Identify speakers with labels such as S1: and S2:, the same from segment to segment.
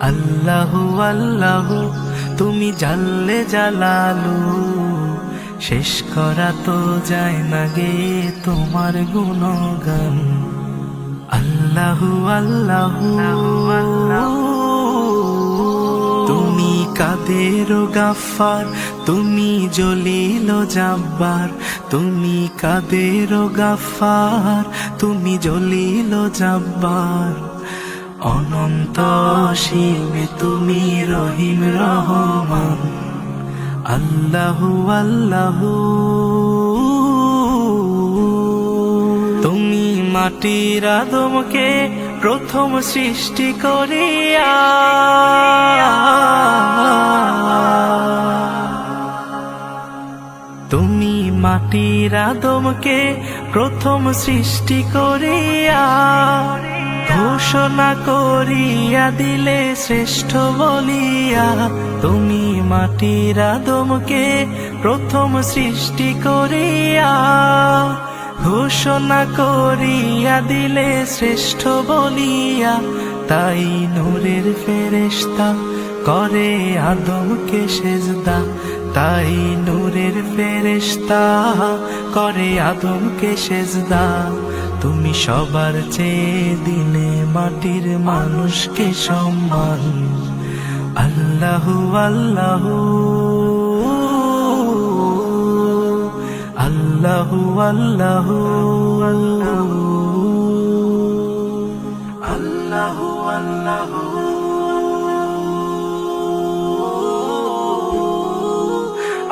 S1: আল্লাহু আল্লাহু তুমি জাল্লে জালালু, শেষ করা তো যায় না গে তোমার গুণগান। আল্লাহু আল্লাহু তুমি কাদের গাফফার, তুমি জলিল জাব্বার। তুমি কাদের গাফফার, তুমি জলিল জাব্বার। অনন্ত অসীমে তুমি রহিম রহমান। আল্লাহু আল্লাহু তুমি মাটির আদমকে প্রথম সৃষ্টি করিয়া তুমি মাটির আদমকে প্রথম সৃষ্টি করিয়া ঘোষণা করিয়া দিলে শ্রেষ্ঠ বলিয়া। তুমি মাটির আদমকে প্রথম সৃষ্টি করিয়া ঘোষণা করিয়া দিলে শ্রেষ্ঠ বলিয়া। তাই নূরের ফেরেশতা করে আদমকে সেজদা। তাই নূরের ফেরেশতা করে আদমকে সেজদা। তুমি সবার চেয়ে দিলে মাটির মানুষকে সম্মান। আল্লাহু আল্লাহু আল্লাহু আল্লাহু আল্লাহু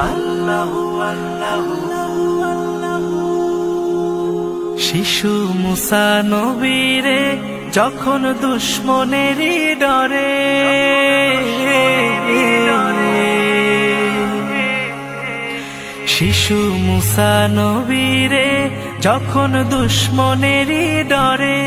S1: আল্লাহু আল্লাহু আল্লাহু। শিশু মুসা নবীরে যখন দুশ্মনেরই ডরে, শিশু মুসা নবীরে যখন দুশ্মনেরই ডরে